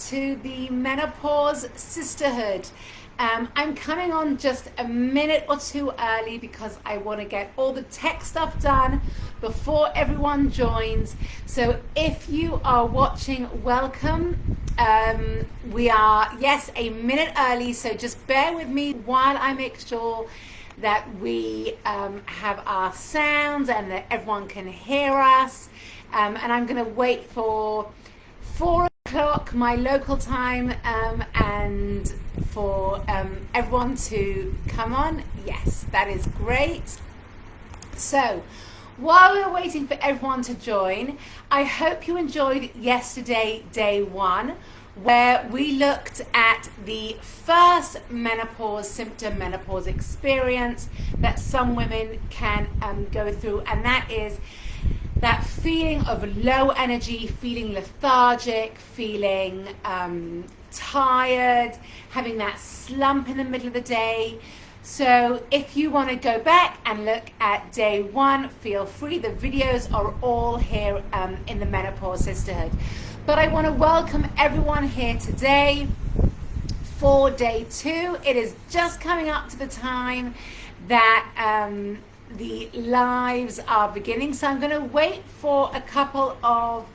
to the Menopause Sisterhood. I'm coming on just a minute or two early because I want to get all the tech stuff done before everyone joins. So if you are watching, welcome. We are, yes, a minute early, so just bear with me while I make sure that we have our sounds and that everyone can hear us. And I'm going to wait for 4 o'clock my local time and for everyone to come on. Yes, that is great. So while we're waiting for everyone to join, I hope you enjoyed yesterday, day one, where we looked at the first menopause symptom, menopause experience that some women can go through, and that is that feeling of low energy, feeling lethargic, feeling tired, having that slump in the middle of the day. So if you want to go back and look at day one, feel free. The videos are all here in the Menopause Sisterhood. But I want to welcome everyone here today for day two. It is just coming up to the time that the lives are beginning. So I'm going to wait for a couple of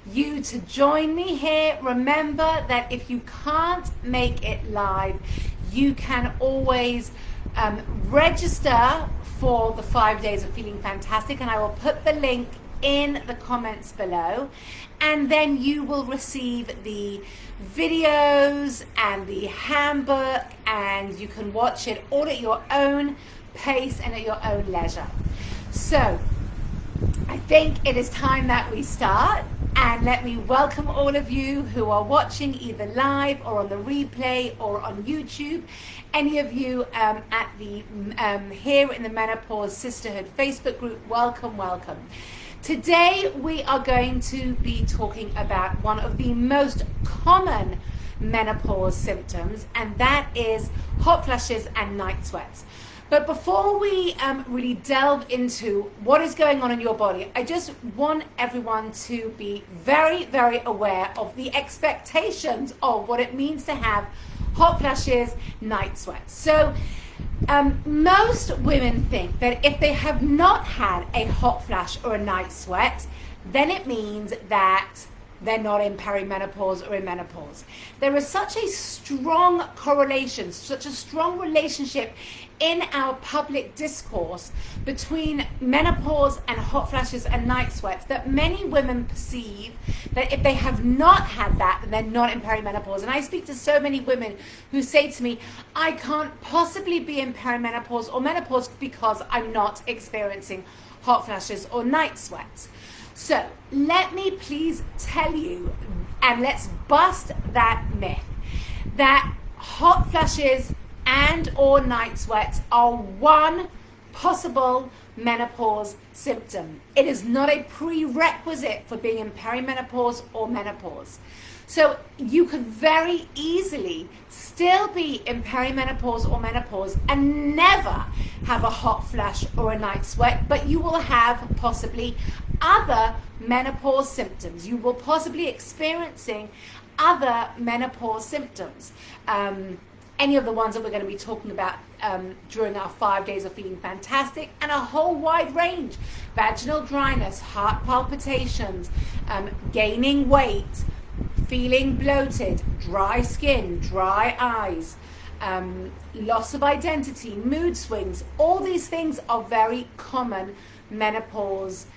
you to join me here. Remember that if you can't make it live, you can always register for the 5 days of Feeling Fantastic, and I will put the link in the comments below, and then you will receive the videos and the handbook, and you can watch it all at your own pace and at your own leisure. So I think it is time that we start, and let me welcome all of you who are watching either live or on the replay or on YouTube. Any of you at the here in the Menopause Sisterhood Facebook group, welcome. Today we are going to be talking about one of the most common menopause symptoms, and that is hot flushes and night sweats. But before we really delve into what is going on in your body, I just want everyone to be very, very aware of the expectations of what it means to have hot flushes, night sweats. So most women think that if they have not had a hot flash or a night sweat, then it means that they're not in perimenopause or in menopause. There is such a strong correlation, such a strong relationship in our public discourse between menopause and hot flashes and night sweats that many women perceive that if they have not had that, then they're not in perimenopause. And I speak to so many women who say to me, I can't possibly be in perimenopause or menopause because I'm not experiencing hot flashes or night sweats. So let me please tell you, and let's bust that myth, that hot flushes and or night sweats are one possible menopause symptom. It is not a prerequisite for being in perimenopause or menopause. So you could very easily still be in perimenopause or menopause and never have a hot flash or a night sweat, but you will have possibly other menopause symptoms. You will possibly experiencing other menopause symptoms. Any of the ones that we're going to be talking about during our 5 days of Feeling Fantastic, and a whole wide range: vaginal dryness, heart palpitations, gaining weight, feeling bloated, dry skin, dry eyes, loss of identity, mood swings. All these things are very common menopause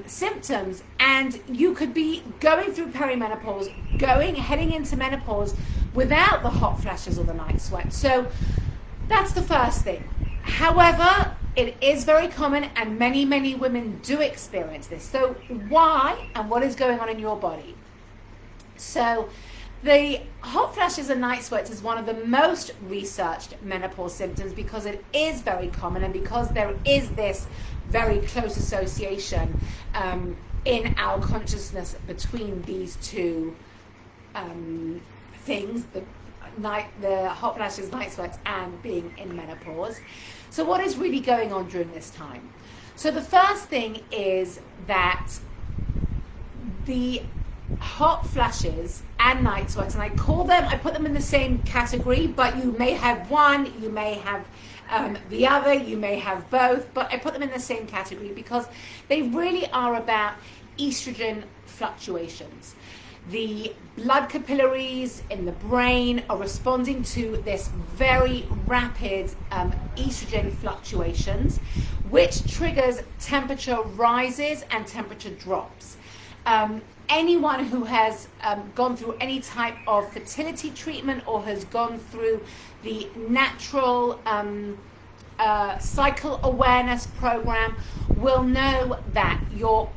symptoms, and you could be going through perimenopause, heading into menopause without the hot flashes or the night sweat. So that's the first thing. However, it is very common, and many women do experience this. So why, and what is going on in your body? So the hot flashes and night sweats is one of the most researched menopause symptoms because it is very common, and because there is this very close association in our consciousness between these two things, the hot flashes, night sweats, and being in menopause. So what is really going on during this time? So the first thing is that the hot flashes and night sweats, and I put them in the same category, but you may have one, you may have the other, you may have both, but I put them in the same category because they really are about estrogen fluctuations. The blood capillaries in the brain are responding to this very rapid estrogen fluctuations, which triggers temperature rises and temperature drops. Anyone who has gone through any type of fertility treatment or has gone through the natural cycle awareness program will know that your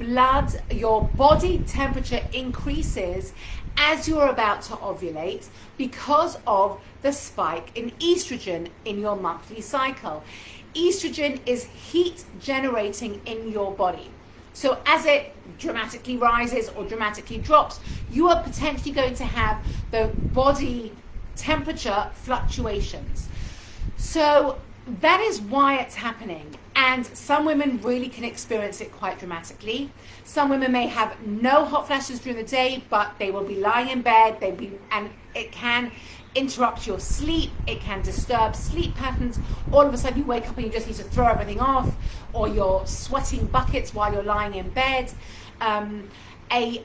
body temperature increases as you're about to ovulate because of the spike in estrogen in your monthly cycle. Estrogen is heat generating in your body. So as it dramatically rises or dramatically drops, you are potentially going to have the body temperature fluctuations. So that is why it's happening. And some women really can experience it quite dramatically. Some women may have no hot flashes during the day, but they will be lying in bed, and it can interrupt your sleep, it can disturb sleep patterns. All of a sudden you wake up and you just need to throw everything off, or you're sweating buckets while you're lying in bed. A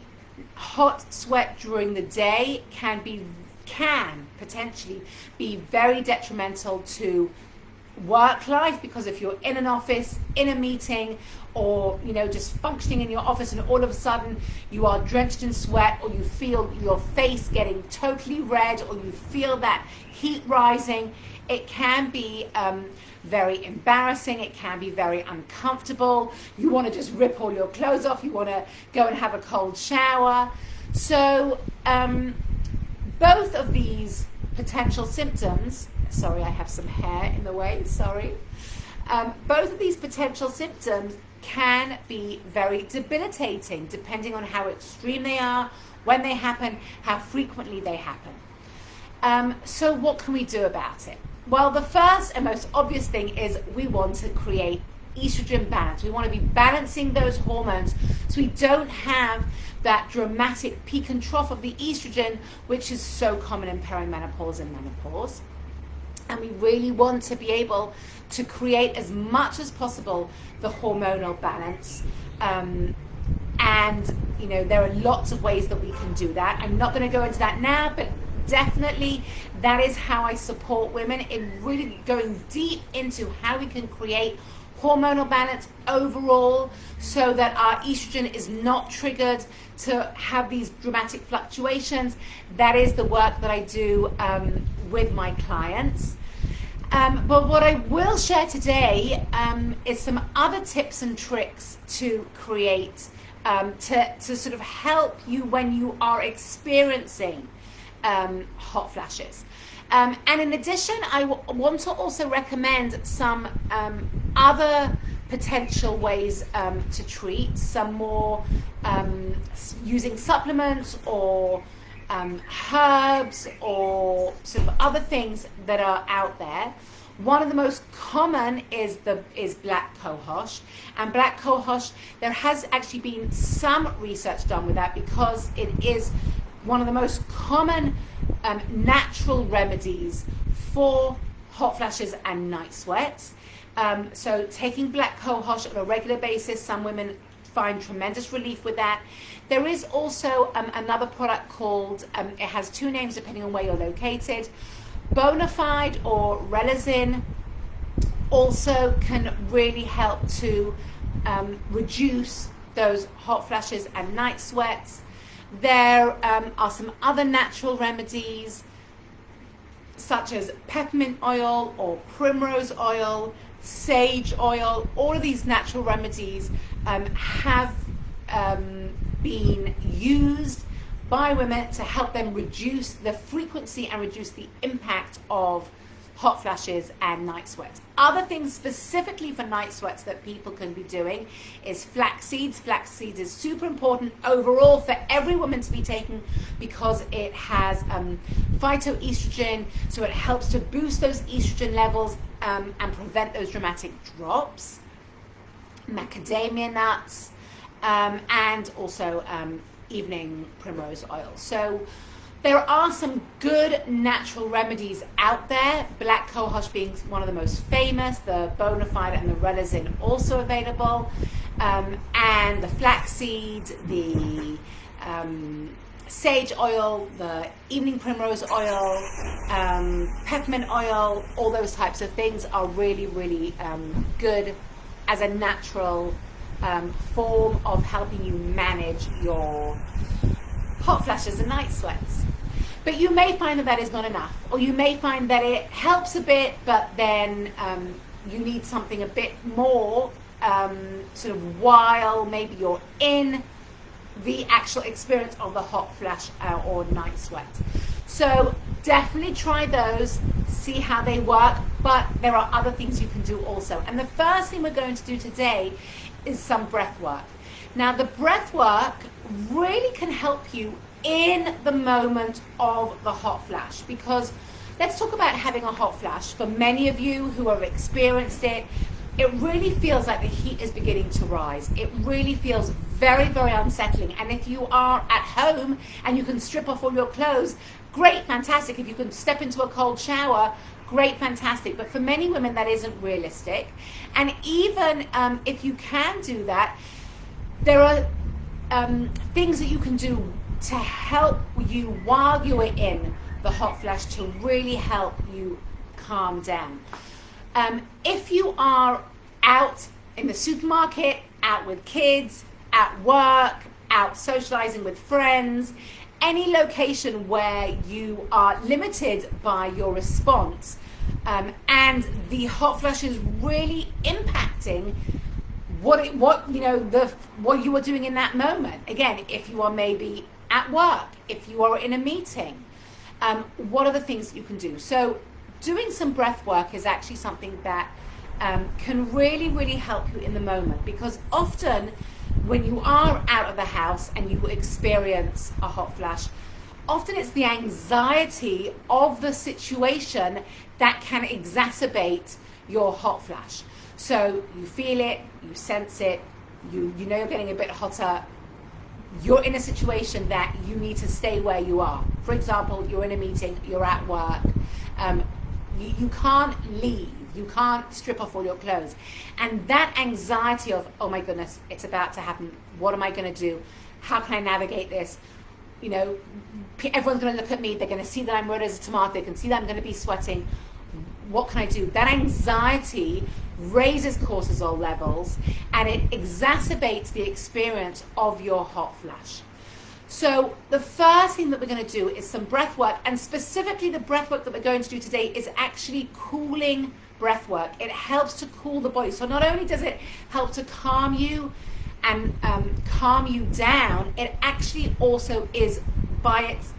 hot sweat during the day can potentially be very detrimental to work life, because if you're in an office, in a meeting, or just functioning in your office, and all of a sudden you are drenched in sweat, or you feel your face getting totally red, or you feel that heat rising, it can be very embarrassing. It can be very uncomfortable. You want to just rip all your clothes off. You want to go and have a cold shower. So both of these potential symptoms, sorry, I have some hair in the way, sorry. Both of these potential symptoms can be very debilitating depending on how extreme they are, when they happen, how frequently they happen. So what can we do about it? Well, the first and most obvious thing is we want to create estrogen balance. We want to be balancing those hormones so we don't have that dramatic peak and trough of the estrogen, which is so common in perimenopause and menopause. And we really want to be able to create as much as possible the hormonal balance. And there are lots of ways that we can do that. I'm not going to go into that now, but definitely that is how I support women in really going deep into how we can create hormonal balance overall, so that our estrogen is not triggered to have these dramatic fluctuations. That is the work that I do with my clients. But what I will share today is some other tips and tricks to create, to sort of help you when you are experiencing hot flashes. And in addition, I want to also recommend some other potential ways to treat, some more using supplements or herbs or sort of other things that are out there. One of the most common is black cohosh, and black cohosh, there has actually been some research done with that because it is one of the most common natural remedies for hot flashes and night sweats. So taking black cohosh on a regular basis, some women find tremendous relief with that. There is also another product called, it has two names depending on where you're located, Bonafide or Relazin, also can really help to reduce those hot flashes and night sweats. There are some other natural remedies such as peppermint oil or primrose oil, sage oil. All of these natural remedies have been used by women to help them reduce the frequency and reduce the impact of hot flashes and night sweats. Other things specifically for night sweats that people can be doing is flax seeds. Flax seeds is super important overall for every woman to be taking because it has phytoestrogen, so it helps to boost those estrogen levels and prevent those dramatic drops. Macadamia nuts and also evening primrose oil. So there are some good natural remedies out there, black cohosh being one of the most famous, the bona fide and the resin also available, and the flaxseed, the sage oil, the evening primrose oil, peppermint oil, all those types of things are really, really good as a natural form of helping you manage your hot flashes and night sweats. But you may find that that is not enough, or you may find that it helps a bit, but then you need something a bit more sort of while maybe you're in the actual experience of the hot flash or night sweat. So definitely try those, see how they work, but there are other things you can do also. And the first thing we're going to do today is some breath work. Now the breath work really can help you in the moment of the hot flash, because let's talk about having a hot flash. For many of you who have experienced it, it really feels like the heat is beginning to rise. It really feels very, very unsettling. And if you are at home and you can strip off all your clothes, great, fantastic. If you can step into a cold shower, great, fantastic. But for many women, that isn't realistic. And even if you can do that, there are things that you can do to help you while you are in the hot flash to really help you calm down. If you are out in the supermarket, out with kids, at work, out socializing with friends, any location where you are limited by your response, and the hot flash is really impacting what you are doing in that moment. Again, if you are maybe at work, if you are in a meeting, what are the things that you can do? So doing some breath work is actually something that can really, really help you in the moment, because often when you are out of the house and you experience a hot flash, often it's the anxiety of the situation that can exacerbate your hot flash. So you feel it, you sense it, you know you're getting a bit hotter, you're in a situation that you need to stay where you are. For example, you're in a meeting, you're at work, you can't leave, you can't strip off all your clothes. And that anxiety of, oh my goodness, it's about to happen, what am I going to do? How can I navigate this? You know, everyone's going to look at me, they're going to see that I'm red as a tomato, they can see that I'm going to be sweating. What can I do? That anxiety raises cortisol levels and it exacerbates the experience of your hot flash. So the first thing that we're going to do is some breath work, and specifically the breath work that we're going to do today is actually cooling breath work. It helps to cool the body. So not only does it help to calm you and calm you down, it actually also is, by its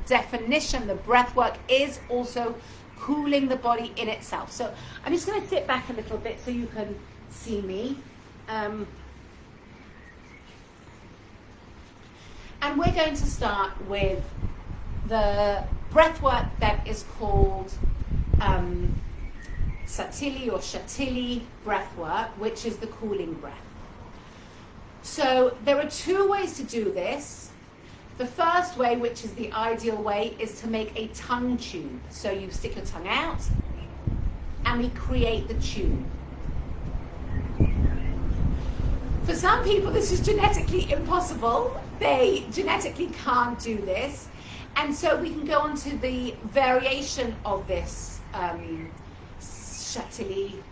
definition, the breath work is also cooling the body in itself. So I'm just going to sit back a little bit so you can see me. And we're going to start with the breath work that is called Satili or Shatili breath work, which is the cooling breath. So there are two ways to do this. The first way, which is the ideal way, is to make a tongue tube. So you stick your tongue out and we create the tube. For some people, this is genetically impossible. They genetically can't do this. And so we can go on to the variation of this Shatili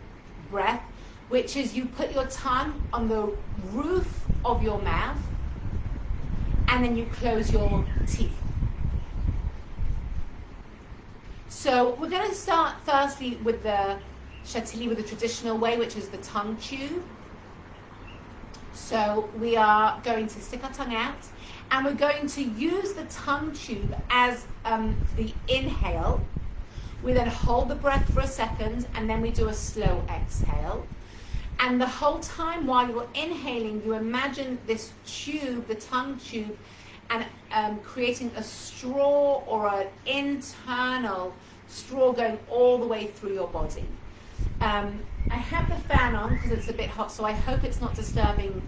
breath, which is you put your tongue on the roof of your mouth and then you close your teeth. So we're going to start firstly with the Shatili with the traditional way, which is the tongue tube. So we are going to stick our tongue out and we're going to use the tongue tube as the inhale. We then hold the breath for a second and then we do a slow exhale. And the whole time while you're inhaling, you imagine this tube, the tongue tube, and creating a straw or an internal straw going all the way through your body. I have the fan on because it's a bit hot, so I hope it's not disturbing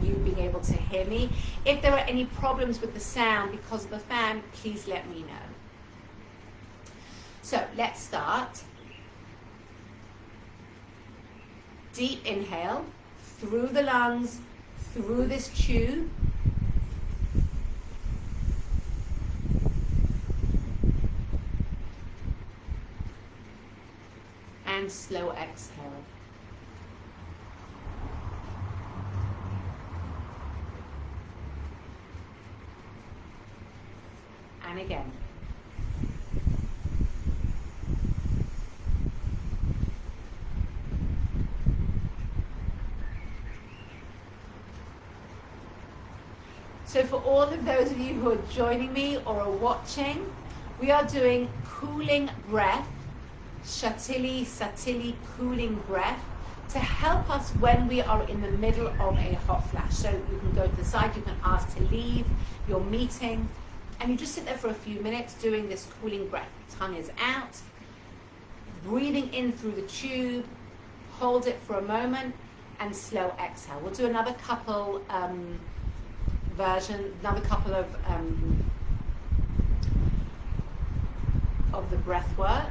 you being able to hear me. If there are any problems with the sound because of the fan, please let me know. So let's start. Deep inhale through the lungs, through this tube. And slow exhale. And again. So for all of those of you who are joining me or are watching, we are doing cooling breath, Satili cooling breath, to help us when we are in the middle of a hot flash. So you can go to the side, you can ask to leave your meeting, and you just sit there for a few minutes doing this cooling breath. Tongue is out, breathing in through the tube, hold it for a moment, and slow exhale. We'll do another couple of the breath work.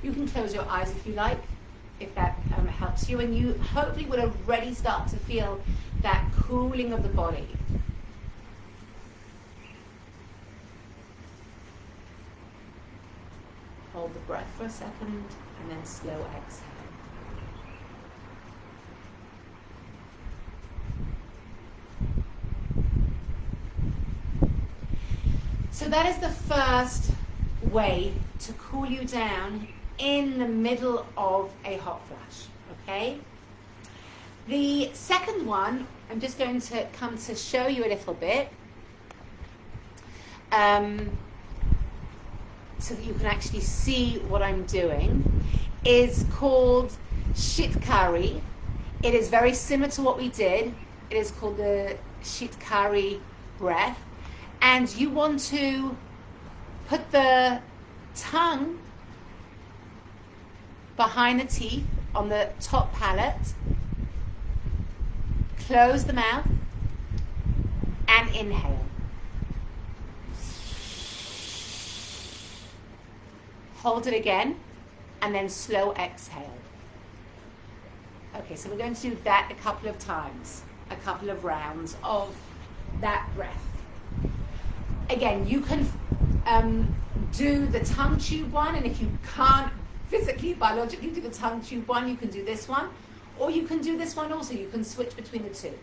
You can close your eyes if you like, if that helps you, and you hopefully will already start to feel that cooling of the body. Hold the breath for a second and then slow exhale. So that is the first way to cool you down in the middle of a hot flash, okay? The second one, I'm just going to come to show you a little bit, so that you can actually see what I'm doing, is called Shitkari. It is very similar to what we did. It is called the Shitkari breath. And you want to put the tongue behind the teeth on the top palate, close the mouth, and inhale. Hold it again, and then slow exhale. Okay, so we're going to do that a couple of times, a couple of rounds of that breath. Again, you can do the tongue tube one, and if you can't physically, biologically do the tongue tube one, you can do this one, or you can do this one also. You can switch between the two.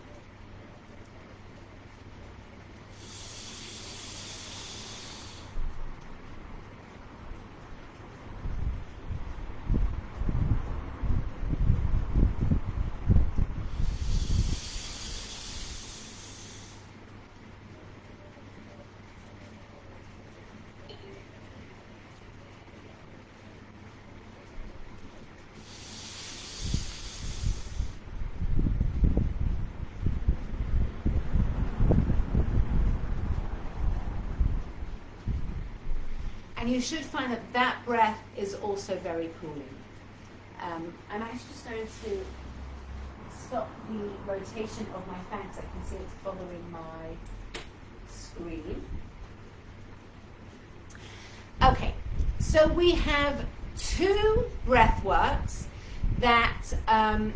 And you should find that that breath is also very cooling. I'm actually just going to stop the rotation of my fan because I can see it's bothering my screen. Okay, so we have two breath works that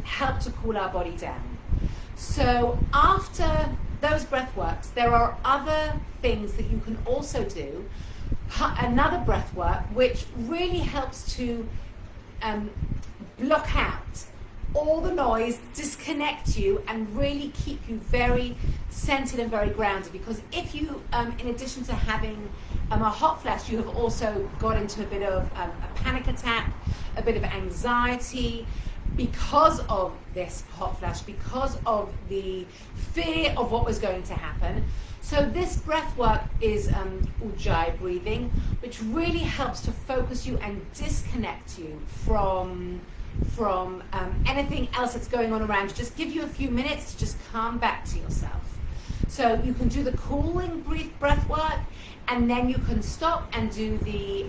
help to cool our body down. So after those breath works, there are other things that you can also do. Another breath work which really helps to block out all the noise, disconnect you, and really keep you very centered and very grounded. Because if you, in addition to having a hot flash, you have also got into a bit of a panic attack, a bit of anxiety because of this hot flash, because of the fear of what was going to happen. So this breath work is Ujjayi breathing, which really helps to focus you and disconnect you from anything else that's going on around you. Just give you a few minutes to just calm back to yourself. So you can do the cooling breath work, and then you can stop and do the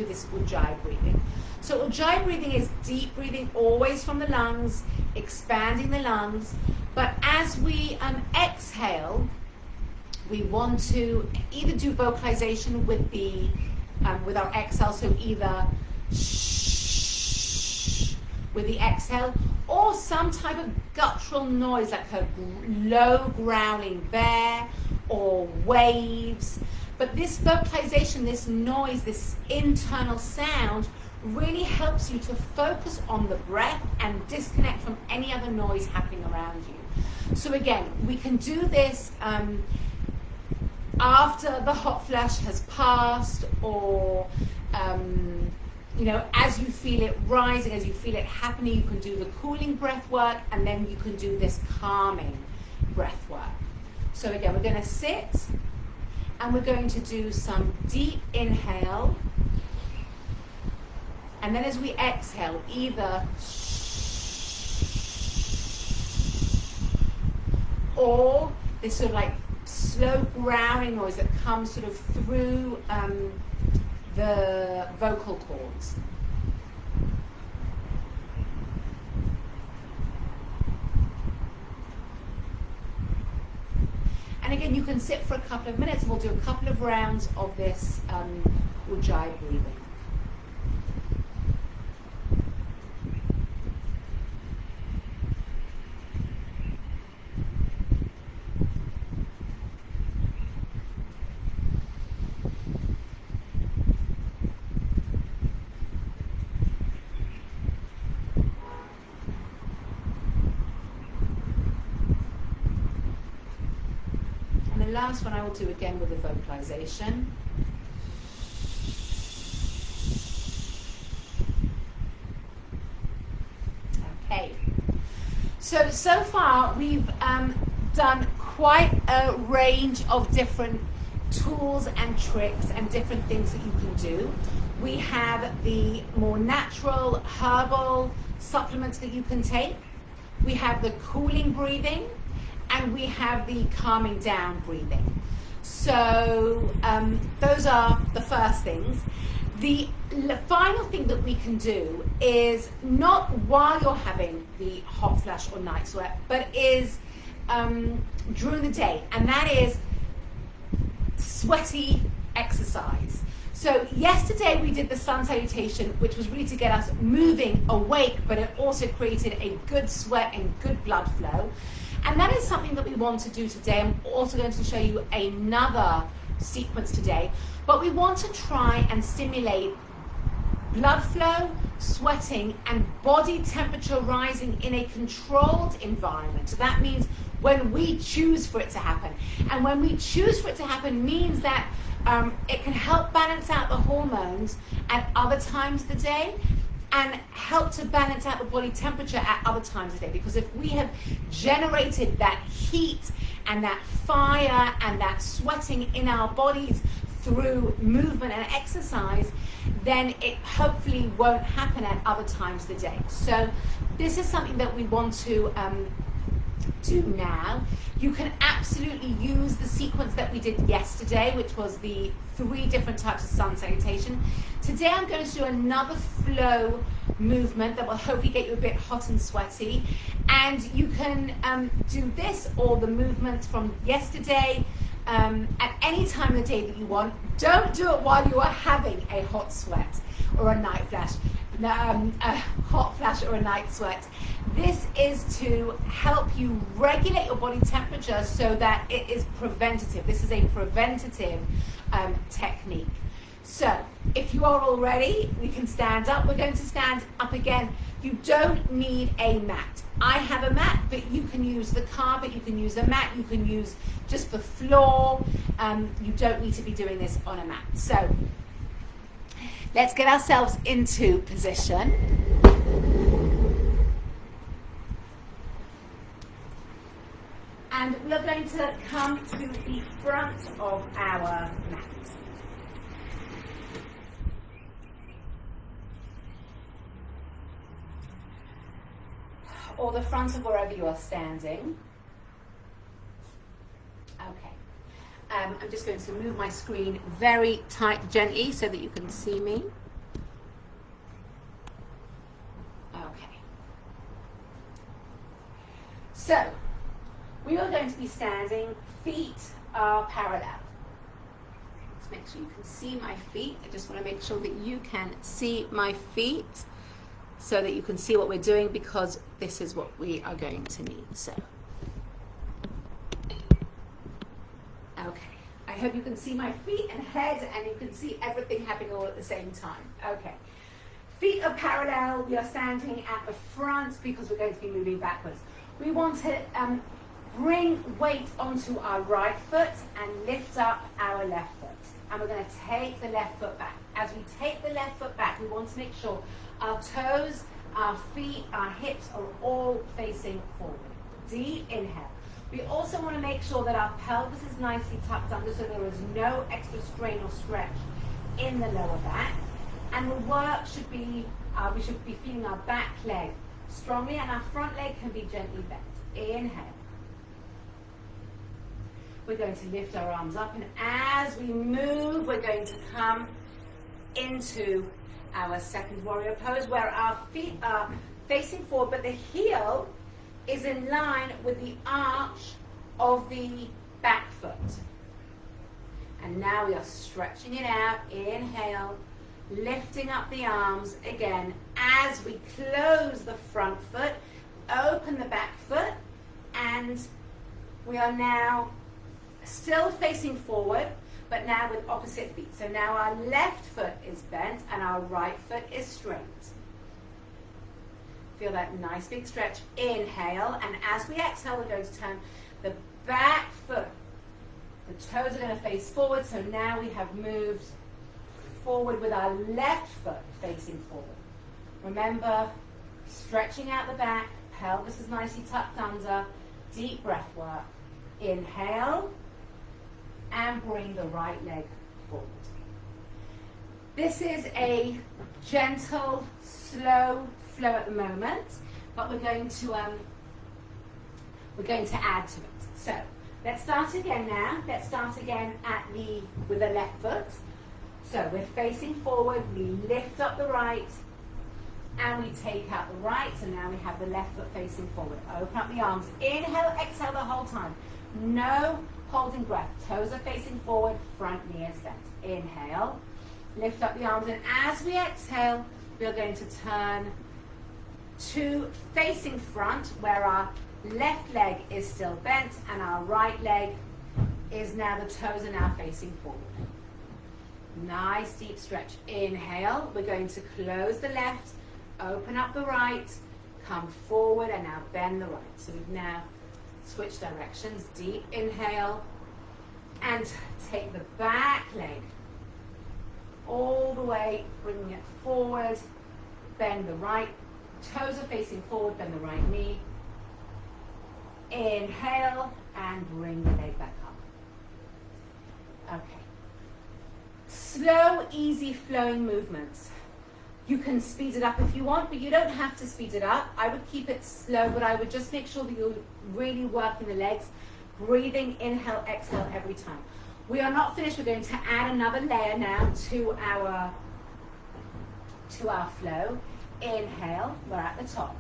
this ujjayi breathing. So ujjayi breathing is deep breathing, always from the lungs, expanding the lungs. But as we exhale, we want to either do vocalization with the with our exhale, so either shh with the exhale, or some type of guttural noise like a low growling bear or waves. But this vocalization, this noise, this internal sound really helps you to focus on the breath and disconnect from any other noise happening around you. So again, we can do this after the hot flash has passed, or as you feel it rising, as you feel it happening, you can do the cooling breath work, and then you can do this calming breath work. So again, we're going to sit, and we're going to do some deep inhale, and then as we exhale, either or this sort of like slow growling noise that comes sort of through the vocal cords. And again, you can sit for a couple of minutes, and we'll do a couple of rounds of this ujjayi breathing. The last one I will do again with the vocalization. Okay. So far we've done quite a range of different tools and tricks and different things that you can do. We have the more natural herbal supplements that you can take. We have the cooling breathing, and we have the calming down breathing. So those are the first things. The final thing that we can do is not while you're having the hot flash or night sweat, but is during the day, and that is sweaty exercise. So yesterday we did the sun salutation, which was really to get us moving, awake, but it also created a good sweat and good blood flow. And that is something that we want to do today. I'm also going to show you another sequence today, but we want to try and stimulate blood flow, sweating, and body temperature rising in a controlled environment. So that means when we choose for it to happen. And when we choose for it to happen means that it can help balance out the hormones at other times of the day, and help to balance out the body temperature at other times of the day. Because if we have generated that heat and that fire and that sweating in our bodies through movement and exercise, then it hopefully won't happen at other times of the day. So this is something that we want to do now. You can absolutely use the sequence that we did yesterday, which was the 3 different types of sun salutation. Today I'm going to do another flow movement that will hopefully get you a bit hot and sweaty. And you can do this or the movement from yesterday at any time of the day that you want. Don't do it while you are having a hot sweat or a night flash. A hot flash or a night sweat. This is to help you regulate your body temperature so that it is preventative. This is a preventative technique. So if you are all ready, we can stand up. We're going to stand up again. You don't need a mat. I have a mat, but you can use the carpet, you can use a mat, you can use just the floor. You don't need to be doing this on a mat. So let's get ourselves into position. And we are going to come to the front of our mat. Or the front of wherever you are standing. I'm just going to move my screen very tight, gently, so that you can see me. Okay. So, we are going to be standing, feet are parallel. Let's make sure you can see my feet. I just want to make sure that you can see my feet so that you can see what we're doing, because this is what we are going to need. So, okay. I hope you can see my feet and head, and you can see everything happening all at the same time. Okay. Feet are parallel. We are standing at the front because we're going to be moving backwards. We want to bring weight onto our right foot and lift up our left foot. And we're going to take the left foot back. As we take the left foot back, we want to make sure our toes, our feet, our hips are all facing forward. Deep inhale. We also want to make sure that our pelvis is nicely tucked under, so there is no extra strain or stretch in the lower back. And the work should be, we should be feeling our back leg strongly, and our front leg can be gently bent. Inhale. We're going to lift our arms up, and as we move, we're going to come into our second warrior pose, where our feet are facing forward, but the heel is in line with the arch of the back foot. And now we are stretching it out. Inhale, lifting up the arms again as we close the front foot, open the back foot, and we are now still facing forward, but now with opposite feet. So now our left foot is bent and our right foot is straight. Feel that nice big stretch. Inhale, and as we exhale, we're going to turn the back foot. The toes are going to face forward, so now we have moved forward with our left foot facing forward. Remember, stretching out the back, pelvis is nicely tucked under, deep breath work. Inhale, and bring the right leg forward. This is a gentle, slow flow at the moment, but we're going to add to it. So let's start again now. Let's start again with the left foot. So we're facing forward, we lift up the right, and we take out the right, and now we have the left foot facing forward. Open up the arms. Inhale, exhale the whole time. No holding breath. Toes are facing forward, front knee is bent. Inhale, lift up the arms, and as we exhale, we are going to turn to facing front, where our left leg is still bent and our right leg is now, the toes are now facing forward. Nice deep stretch. Inhale, we're going to close the left, open up the right, come forward, and now bend the right. So we've now switch directions. Deep inhale, and take the back leg all the way, bringing it forward, bend the right, toes are facing forward, bend the right knee. Inhale, and bring the leg back up. Okay. Slow, easy flowing movements. You can speed it up if you want, but you don't have to speed it up. I would keep it slow, but I would just make sure that you're really working the legs. Breathing, inhale, exhale every time. We are not finished. We're going to add another layer now to our flow. Inhale, we're at the top.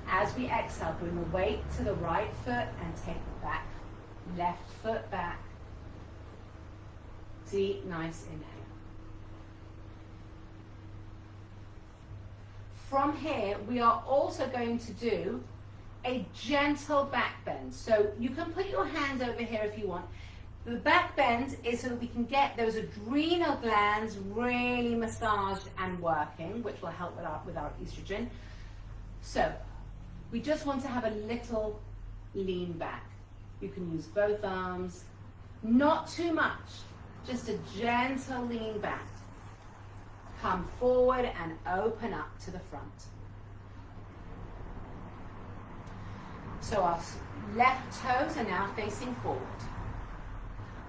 As we exhale, bring the weight to the right foot and take the back, left foot back. Deep, nice inhale. From here, we are also going to do a gentle back bend. So you can put your hands over here if you want. The back bend is so that we can get those adrenal glands really massaged and working, which will help with our estrogen. So we just want to have a little lean back. You can use both arms, not too much, just a gentle lean back. Come forward and open up to the front. So our left toes are now facing forward.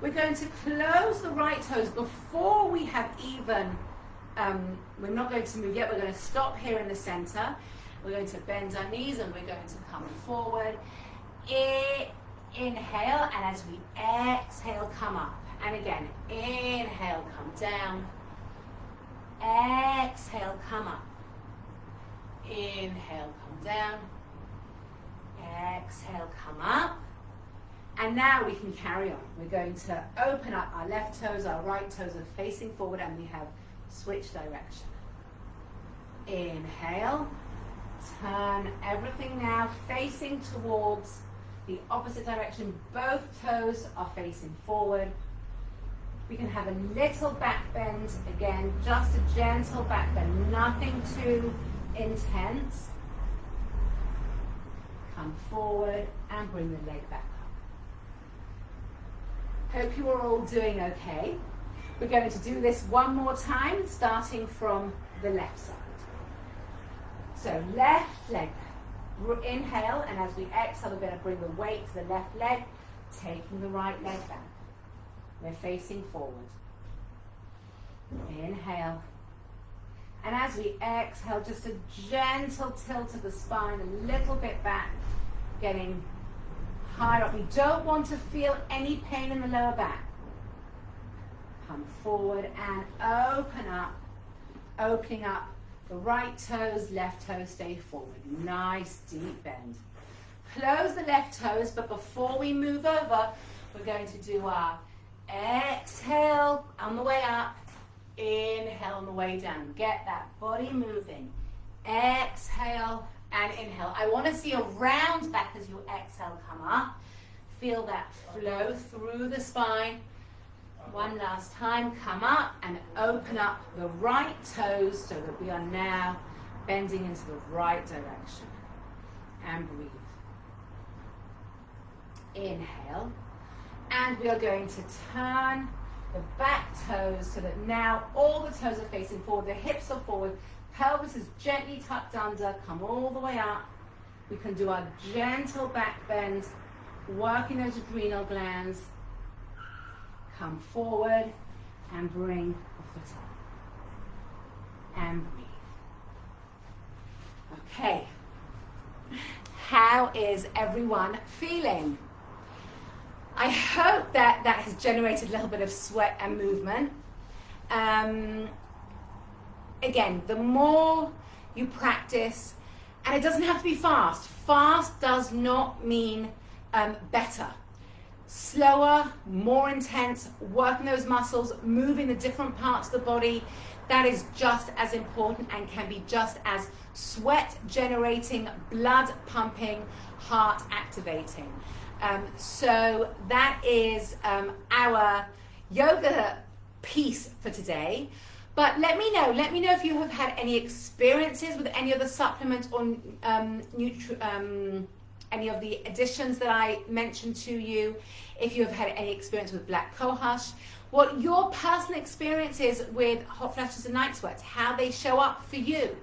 We're going to close the right toes before we have even, we're not going to move yet, we're going to stop here in the center. We're going to bend our knees and we're going to come forward. Inhale, and as we exhale, come up. And again, inhale, come down. Exhale, come up. Inhale, come down. Exhale, come up. And now we can carry on. We're going to open up our left toes, our right toes are facing forward, and we have switch direction. Inhale, turn everything now facing towards the opposite direction. Both toes are facing forward. We can have a little back bend, again, just a gentle back bend, nothing too intense. Come forward and bring the leg back up. Hope you are all doing okay. We're going to do this one more time, starting from the left side. So left leg, inhale, and as we exhale, we're going to bring the weight to the left leg, taking the right leg back. We're facing forward. Inhale. And as we exhale, just a gentle tilt of the spine, a little bit back, getting higher up. We don't want to feel any pain in the lower back. Come forward and open up, opening up the right toes, left toes stay forward. Nice deep bend. Close the left toes, but before we move over, we're going to do our exhale on the way up, inhale on the way down. Get that body moving. Exhale and inhale. I want to see a round back as you exhale, come up. Feel that flow through the spine. One last time, come up and open up the right toes so that we are now bending into the right direction. And breathe. Inhale. And we are going to turn the back toes so that now all the toes are facing forward, the hips are forward, pelvis is gently tucked under, come all the way up. We can do our gentle back bend, working those adrenal glands. Come forward and bring the foot up. And breathe. Okay. How is everyone feeling? I hope that has generated a little bit of sweat and movement. Again, the more you practice, and it doesn't have to be fast. Fast does not mean better. Slower, more intense, working those muscles, moving the different parts of the body, that is just as important and can be just as sweat generating, blood pumping, heart activating. So that is our yoga piece for today. But let me know if you have had any experiences with any of the supplements or any of the additions that I mentioned to you, if you have had any experience with black cohosh, what your personal experience is with hot flashes and night sweats, how they show up for you.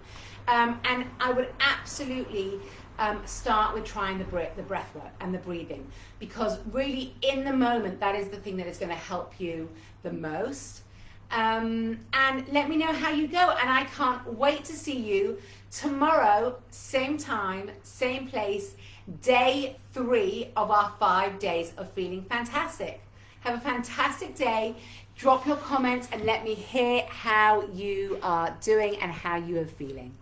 And I would absolutely start with trying the breath work and the breathing, because really in the moment, that is the thing that is going to help you the most. And let me know how you go, and I can't wait to see you tomorrow, same time, same place, day 3 of our 5 days of feeling fantastic. Have a fantastic day. Drop your comments and let me hear how you are doing and how you are feeling.